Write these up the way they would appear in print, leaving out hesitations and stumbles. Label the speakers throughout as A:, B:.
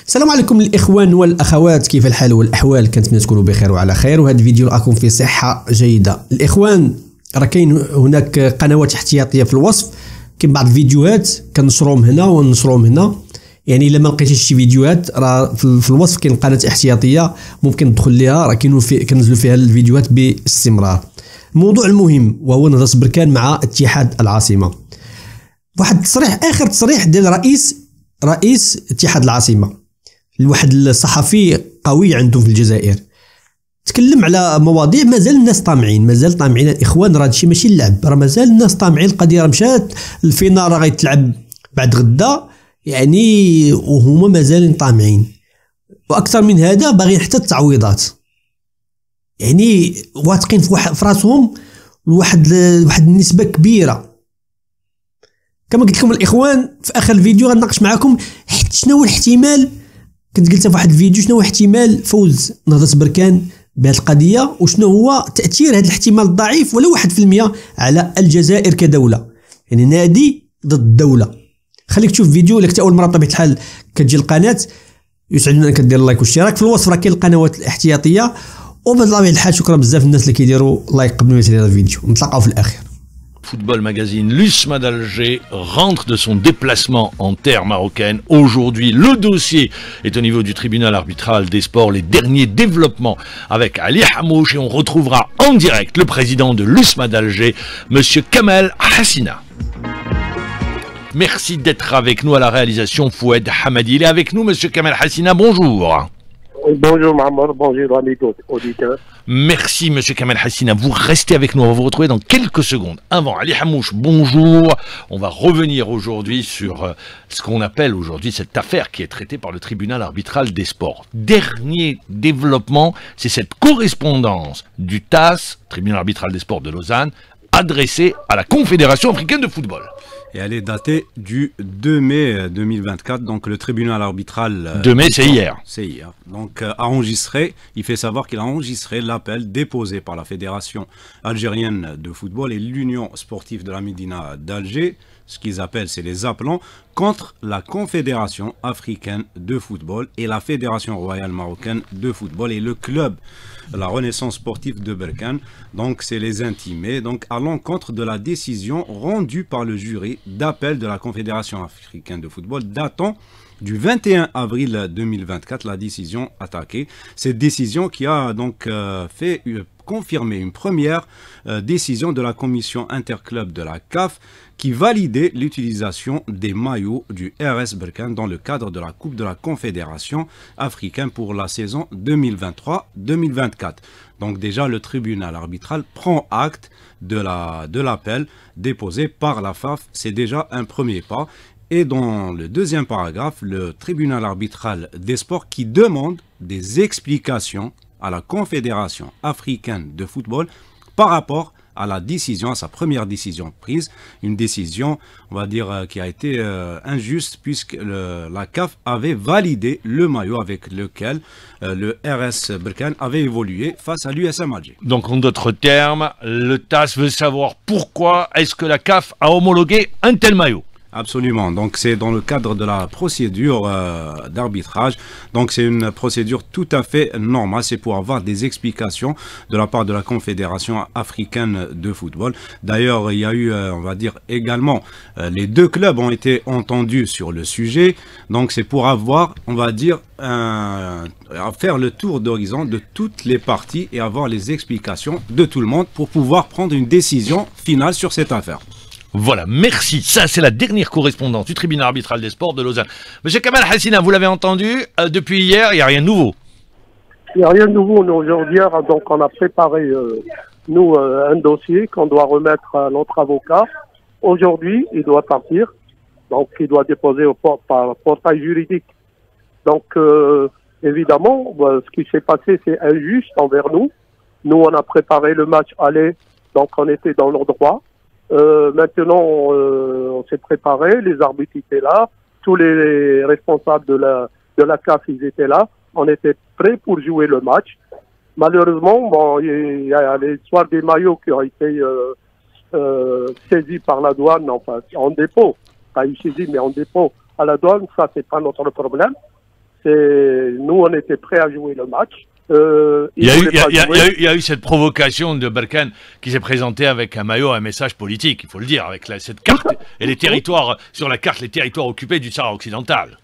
A: السلام عليكم الاخوان والاخوات، كيف الحال والاحوال؟ كنتمنى تكونوا بخير وعلى خير، وهذا الفيديو راكم في صحه جيده. الاخوان راه كاين هناك قنوات احتياطيه في الوصف، كاين بعض الفيديوهات كنشروهم هنا ونشروهم هنا، يعني الا ما لقيتيش شي فيديوهات راه في الوصف كاين قناه احتياطيه ممكن تدخل ليها، راه كنزلوا فيها الفيديوهات باستمرار. الموضوع المهم وهو نهضه بركان مع اتحاد العاصمه. واحد التصريح، اخر تصريح ديال رئيس اتحاد العاصمه لواحد الصحفي قوي عندهم في الجزائر، تكلم على مواضيع مازال الناس طامعين، مازال طامعين الاخوان، راه هادشي ماشي اللعب، راه مازال الناس طامعين. القضيه راه مشات، الفينال راه غيتلعب بعد غدا يعني، وهما مازالين طامعين. واكثر من هذا باغيين حتى التعويضات، يعني واثقين في راسهم لواحد النسبه كبيره. كما قلت لكم الاخوان في اخر الفيديو غنناقش معكم شنو هو الاحتمال، كنت قلتها في واحد الفيديو، شنو هو احتمال فوز نهضة بركان بهذه القضيه، وشنو هو تاثير هذا الاحتمال الضعيف ولا 1% على الجزائر كدوله، يعني نادي ضد الدوله. خليك تشوف فيديو، لك اول مره بطبيعه الحال كتجي القناه يسعدنا انك دير لايك واشتراك. في الوصف راه كاين القنوات الاحتياطيه، وبطبيعه الحال شكرا بزاف الناس اللي كيديروا لايك قبل ما يتدير الفيديو. نتلاقاو في الاخير.
B: Football Magazine, l'USMA d'Alger rentre de son déplacement en terre marocaine. Aujourd'hui, le dossier est au niveau du tribunal arbitral des sports. Les derniers développements avec Ali Hamouche, et on retrouvera en direct le président de l'USMA d'Alger, Monsieur Kamel Hassina. Merci d'être avec nous à la réalisation, Foued Hamadi. Il est avec nous, Monsieur Kamel Hassina, bonjour.
C: Bonjour Mahmoud, bonjour amis auditeurs.
B: Merci Monsieur Kamel Hassina, vous restez avec nous, on va vous retrouver dans quelques secondes. Avant, Ali Hamouche, bonjour. On va revenir aujourd'hui sur ce qu'on appelle aujourd'hui cette affaire qui est traitée par le tribunal arbitral des sports. Dernier développement, c'est cette correspondance du TAS, tribunal arbitral des sports de Lausanne, adressée à la Confédération africaine de football.
D: Et elle est datée du 2 mai 2024, donc le tribunal arbitral...
B: 2 mai, c'est hier.
D: C'est hier. Donc a enregistré, il fait savoir qu'il a enregistré l'appel déposé par la Fédération algérienne de football et l'Union sportive de la Médina d'Alger, ce qu'ils appellent, c'est les appelants, contre la Confédération africaine de football et la Fédération royale marocaine de football et le club, la Renaissance sportive de Berkane. Donc c'est les intimés, donc à l'encontre de la décision rendue par le jury d'appel de la Confédération africaine de football datant du 21 avril 2024, la décision attaquée. Cette décision qui a donc fait confirmer une première décision de la commission interclub de la CAF qui validait l'utilisation des maillots du RS Berkane dans le cadre de la Coupe de la Confédération africaine pour la saison 2023-2024. Donc déjà le tribunal arbitral prend acte de l'appel déposé par la FAF, c'est déjà un premier pas. Et dans le deuxième paragraphe, le tribunal arbitral des sports qui demande des explications à la Confédération africaine de football par rapport à la décision, à sa première décision prise, une décision, on va dire, qui a été injuste puisque la CAF avait validé le maillot avec lequel le RS Berkane avait évolué face à l'USM Alger.
B: Donc en d'autres termes, le TAS veut savoir pourquoi est-ce que la CAF a homologué un tel maillot.
D: Absolument, donc c'est dans le cadre de la procédure d'arbitrage, donc c'est une procédure tout à fait normale, c'est pour avoir des explications de la part de la Confédération africaine de football. D'ailleurs, il y a eu, on va dire également, les deux clubs ont été entendus sur le sujet, donc c'est pour avoir, on va dire, faire le tour d'horizon de toutes les parties et avoir les explications de tout le monde pour pouvoir prendre une décision finale sur cette affaire.
B: Voilà, merci. Ça, c'est la dernière correspondance du tribunal arbitral des sports de Lausanne. Monsieur Kamel Hassina, vous l'avez entendu, depuis hier, il n'y a rien de nouveau.
C: Il n'y a rien de nouveau. Nous, aujourd'hui, donc, on a préparé, un dossier qu'on doit remettre à notre avocat. Aujourd'hui, il doit partir. Donc, il doit déposer au portail juridique. Donc, évidemment, ce qui s'est passé, c'est injuste envers nous. Nous, on a préparé le match aller, donc on était dans leur droit. Maintenant, on s'est préparé, les arbitres étaient là, tous les responsables de la CAF, ils étaient là, on était prêts pour jouer le match. Malheureusement, bon, il y a l'histoire des maillots qui ont été saisis par la douane, enfin, en dépôt, pas eu saisis, mais en dépôt à la douane, ça c'est pas notre problème. Nous, on était prêts à jouer le match.
B: Il y a eu cette provocation de Berkane qui s'est présentée avec un maillot, un message politique, il faut le dire, avec cette carte et les territoires, sur la carte, les territoires occupés du Sahara occidental.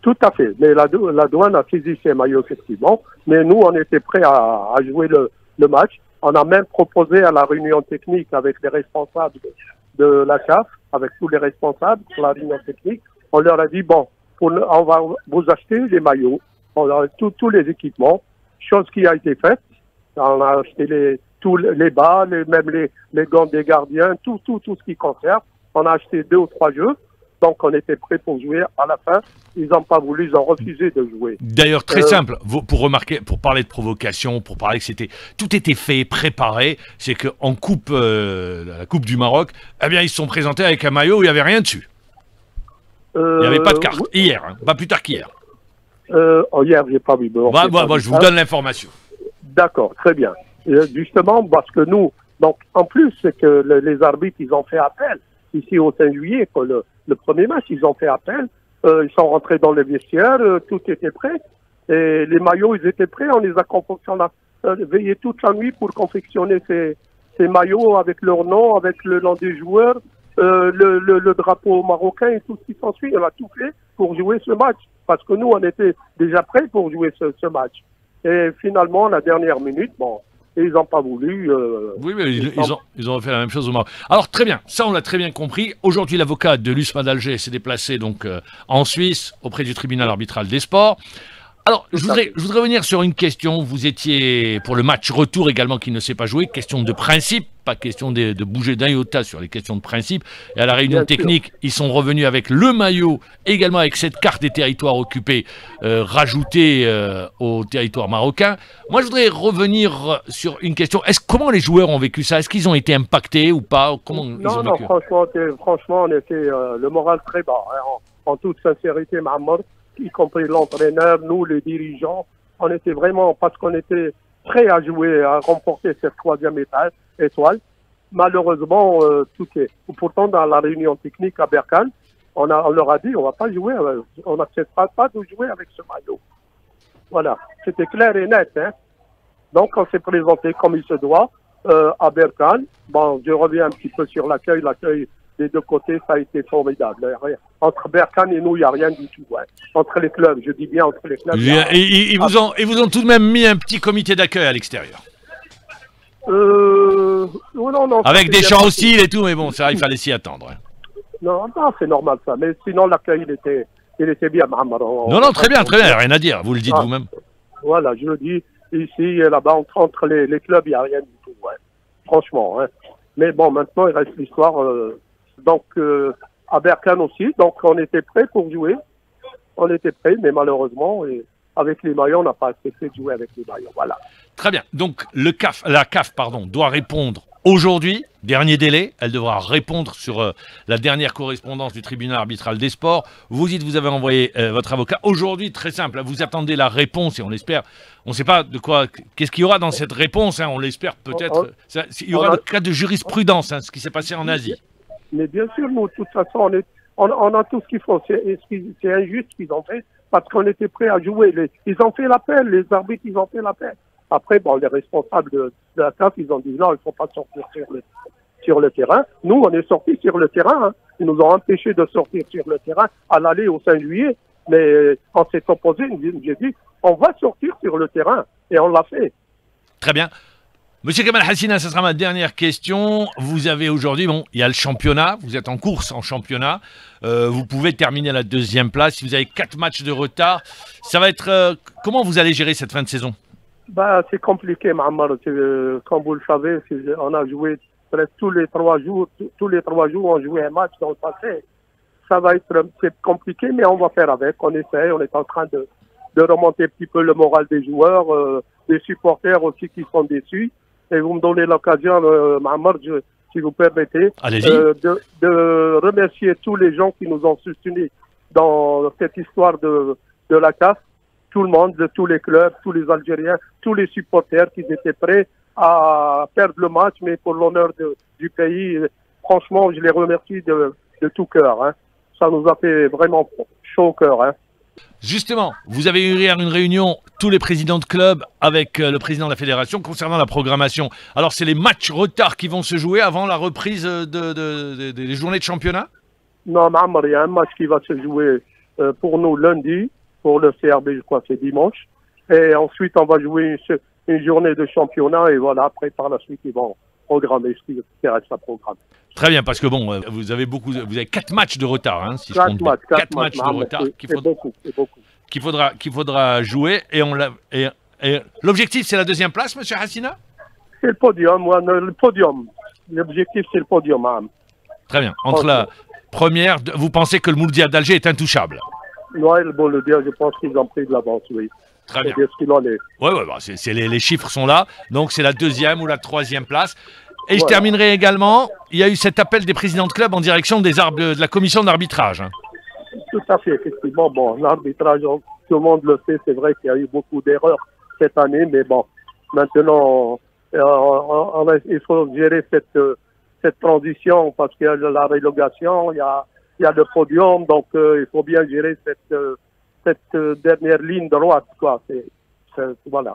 C: Tout à fait. Mais la douane a saisi ces maillots, effectivement. Mais nous, on était prêts à jouer le match. On a même proposé à la réunion technique avec les responsables de la CAF, avec tous les responsables de la réunion technique. On leur a dit, bon, on va vous acheter les maillots, tous les équipements, chose qui a été faite. On a acheté tous les bas, même les gants des gardiens, tout ce qui concerne. On a acheté 2 ou 3 jeux. Donc, on était prêts pour jouer. À la fin, ils n'ont pas voulu, ils ont refusé de jouer.
B: D'ailleurs, très simple, pour parler de provocation, pour parler que tout était fait, préparé, c'est qu'en la Coupe du Maroc, eh bien, ils se sont présentés avec un maillot où il n'y avait rien dessus. Il n'y avait pas de carte. Hier, hein, pas plus tard qu'hier.
C: Hier, j'ai pas vu.
B: Je vous donne l'information.
C: D'accord, très bien. Justement, parce que nous, donc, en plus, c'est que les arbitres, ils ont fait appel. Ici, au 5 juillet, le premier match, ils ont fait appel. Ils sont rentrés dans les vestiaires, tout était prêt. Et les maillots, ils étaient prêts. On les a confectionnés, veillé toute la nuit pour confectionner ces maillots avec leur nom, avec le nom des joueurs, le drapeau marocain et tout ce qui s'ensuit. On a tout fait pour jouer ce match. Parce que nous, on était déjà prêts pour jouer ce match. Et finalement, la dernière minute, bon, ils n'ont pas voulu.
B: Oui, mais ils ont fait la même chose au Maroc. Alors, très bien, ça on l'a très bien compris. Aujourd'hui, l'avocat de l'USMA d'Alger s'est déplacé donc en Suisse auprès du tribunal arbitral des sports. Alors, je voudrais revenir sur une question. Vous étiez pour le match retour également qui ne s'est pas joué. Question de principe, pas question de bouger d'un iota sur les questions de principe. Et à la réunion technique, ils sont revenus avec le maillot, également avec cette carte des territoires occupés, rajoutée au territoire marocain. Moi, je voudrais revenir sur une question. Comment les joueurs ont vécu ça? Est-ce qu'ils ont été impactés ou pas?
C: Non, franchement, on était le moral très bas. Hein, en toute sincérité, Mohamed, y compris l'entraîneur, nous, les dirigeants, on était vraiment, parce qu'on était prêts à jouer, à remporter cette 3e étoile. Malheureusement, tout est. Pourtant, dans la réunion technique à Berkane, on leur a dit, on va pas jouer, on n'acceptera pas de jouer avec ce maillot. Voilà, c'était clair et net. Hein. Donc, on s'est présenté comme il se doit à Berkane. Bon, je reviens un petit peu sur l'accueil. L'accueil des deux côtés, ça a été formidable. Entre Berkane et nous, il n'y a rien du tout. Ouais. Entre les clubs, je dis bien entre les clubs.
B: Ils vous ont tout de même mis un petit comité d'accueil à l'extérieur.
C: Non,
B: avec des chants hostiles et tout, mais bon, ça, il fallait s'y attendre. Hein.
C: Non, c'est normal ça. Mais sinon, l'accueil, il était bien, Mohamed.
B: Non, très bien, rien à dire. Vous le dites vous-même.
C: Voilà, je le dis. Ici et là-bas, entre les clubs, il n'y a rien du tout. Ouais. Franchement. Hein. Mais bon, maintenant, il reste l'histoire. Donc, à Berkane aussi. Donc, on était prêts pour jouer. On était prêts, mais malheureusement, avec les maillots, on n'a pas accepté de jouer avec les maillots. Voilà.
B: Très bien. Donc, la CAF doit répondre aujourd'hui. Dernier délai. Elle devra répondre sur la dernière correspondance du tribunal arbitral des sports. Vous dites, vous avez envoyé votre avocat. Aujourd'hui, très simple. Vous attendez la réponse et on espère. On ne sait pas de quoi. Qu'est-ce qu'il y aura dans cette réponse. Hein, on l'espère peut-être. Il y aura le cas de jurisprudence, hein, ce qui s'est passé en Asie.
C: Mais bien sûr, nous, de toute façon, on a tout ce qu'il faut. C'est injuste ce qu'ils ont fait parce qu'on était prêts à jouer. Ils ont fait l'appel, les arbitres, ils ont fait l'appel. Après, bon, les responsables de la CAF, ils ont dit non, il ne faut pas sortir sur le terrain. Nous, on est sortis sur le terrain. Hein. Ils nous ont empêchés de sortir sur le terrain à l'aller au 5 juillet. Mais on s'est opposé. J'ai dit, on va sortir sur le terrain. Et on l'a fait.
B: Très bien. Monsieur Kamal Hassina, ce sera ma dernière question. Vous avez aujourd'hui, il y a le championnat, vous êtes en course en championnat, vous pouvez terminer à la 2e place. Si vous avez 4 matchs de retard, ça va être... comment vous allez gérer cette fin de saison?
C: C'est compliqué, Mohamed. Comme vous le savez, on a joué presque tous les 3 jours. Tous les 3 jours, on jouait un match dans le passé. Ça va être compliqué, mais on va faire avec. On essaie, on est en train de remonter un petit peu le moral des joueurs, des supporters aussi qui sont déçus. Et vous me donnez l'occasion, Mohamed, si vous permettez, de remercier tous les gens qui nous ont soutenus dans cette histoire de la CAF. Tout le monde, de tous les clubs, tous les Algériens, tous les supporters qui étaient prêts à perdre le match, mais pour l'honneur du pays. Franchement, je les remercie de tout cœur. Hein. Ça nous a fait vraiment chaud au cœur. Hein.
B: Justement, vous avez eu hier une réunion, tous les présidents de club, avec le président de la fédération, concernant la programmation. Alors, c'est les matchs retard qui vont se jouer avant la reprise des journées de championnat?
C: Non, il y a un match qui va se jouer pour nous lundi, pour le CRB, je crois que c'est dimanche. Et ensuite, on va jouer une journée de championnat et voilà, après, par la suite, ils vont programmer ce qui reste à programmer.
B: Très bien, parce que bon, vous avez 4 matchs de retard, hein, si je compte bien. 4 matchs de retard qu'il faudra jouer. Et l'objectif, c'est la deuxième place, monsieur Hassina?
C: C'est le podium, le podium. L'objectif, c'est le podium. Hein.
B: Très bien. Entre la première, vous pensez que le Mouldia d'Alger est intouchable?
C: Oui, bon, le dire, je pense qu'ils ont pris de l'avance, oui.
B: Très bien.
C: C'est ce qu'il en est.
B: Oui, bah, les chiffres sont là. Donc, c'est la deuxième ou la troisième place. Et je terminerai également, il y a eu cet appel des présidents de club en direction de la commission d'arbitrage. Hein.
C: Tout à fait, effectivement. Bon, l'arbitrage, tout le monde le sait, c'est vrai qu'il y a eu beaucoup d'erreurs cette année, mais bon, maintenant, il faut gérer cette transition parce qu'il y a la relégation, il y a le podium, donc il faut bien gérer cette dernière ligne droite, quoi. Voilà.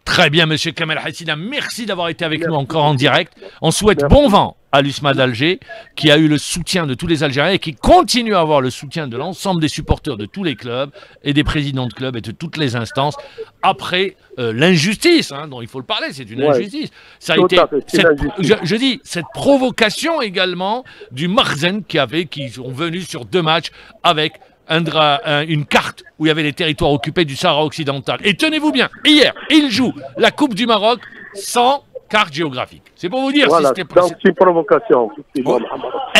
B: Très bien, monsieur Kamel Hassina, merci d'avoir été avec nous encore en direct. On souhaite bon vent à l'USMA d'Alger, qui a eu le soutien de tous les Algériens et qui continue à avoir le soutien de l'ensemble des supporters de tous les clubs et des présidents de clubs et de toutes les instances. Après l'injustice, hein, dont il faut le parler, c'est une injustice. Ça a été je dis cette provocation également du Marzen qui sont venus sur 2 matchs avec une carte où il y avait les territoires occupés du Sahara occidental. Et tenez-vous bien, hier, il joue la Coupe du Maroc sans carte géographique. C'est pour vous dire si c'était possible.
C: Donc c'est une provocation.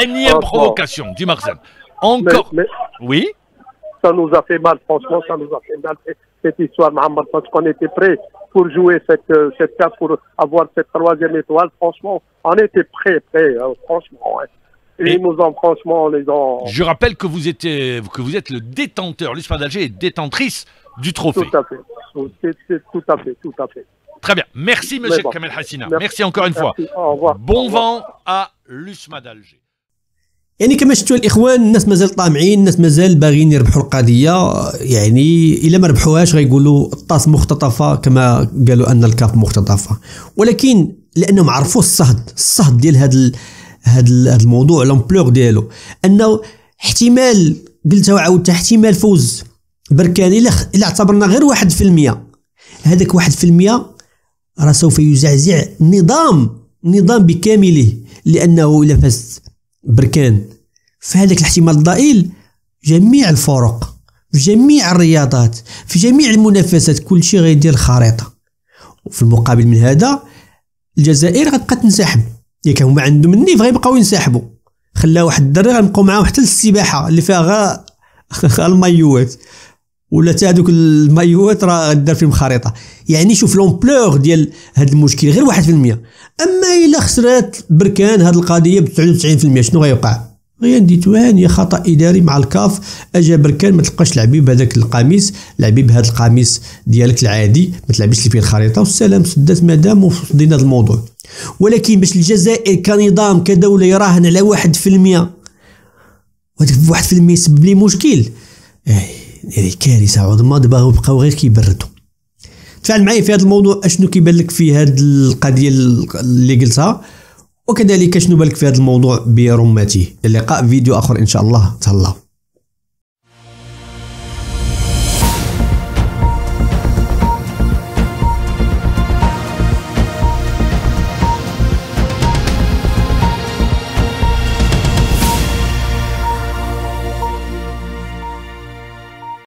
B: Énième provocation du Marzen. Encore. Mais, oui.
C: Ça nous a fait mal, franchement, ça nous a fait mal cette histoire, Mohamed, parce qu'on était prêts pour jouer cette carte, pour avoir cette 3e étoile. Franchement, on était prêts, franchement. Hein. Et ils nous ont, franchement, les ont...
B: Je rappelle que vous êtes le détenteur, l'USMA d'Alger est détentrice du trophée.
C: Tout à fait. Tout à fait.
B: Très bien. Merci, monsieur Kamel Hassina. Merci encore une fois.
C: Au revoir.
B: Bon vent à l'USMA d'Alger.
A: يعني كما شفتوا الاخوان الناس مازال طامعين الناس مازال باغيين يربحوا القضيه يعني الا ما ربحوهاش غيقولوا الطاس مختطفه كما قالوا ان الكاف مختطفه ولكن لانهم عرفوا الصهد ديال هذا الموضوع لامبلور ديالو انه احتمال قلتها وعاودتها احتمال فوز بركان الا اعتبرنا غير 1% هذاك 1% راه سوف يزعزع نظام بكامله لانه الا فاز بركان فهذاك الاحتمال الضئيل جميع الفرق في جميع الرياضات في جميع المنافسات كل شيء غيدير الخريطه وفي المقابل من هذا الجزائر غتبقى تنسحب ياك هما عندهم النيف غيبقاو ينسحبوا خلاو واحد الدري غنبقاو معاهم حتى للسباحه اللي فيها غا المايوات ولا حتى هذوك المايوات راه غدار فيهم خريطه يعني شوف لومبلور ديال هذا المشكل غير 1% اما الا خسرات بركان هذه القضيه ب 99% شنو غيوقع غيندي تواني خطا اداري مع الكاف اجا بركان ما تلقاش لعبي بهذاك القميص لعبي بهذا القميص ديالك العادي ما تلعبيش اللي فيه الخريطه والسلام سدات مدام وفضينا هذا الموضوع ولكن باش الجزائر كنظام كدوله يراهن على 1% وهذاك 1% يسبب لي مشكل يعني كارثه عظمى دابا بقاو غير كيبردوا تفاعل معايا في هذا الموضوع اشنو كيبان لك في هذه القضيه اللي قلتها وكذلك شنو بالك في هذا الموضوع برمته اللقاء فيديو اخر ان شاء الله تهلاو.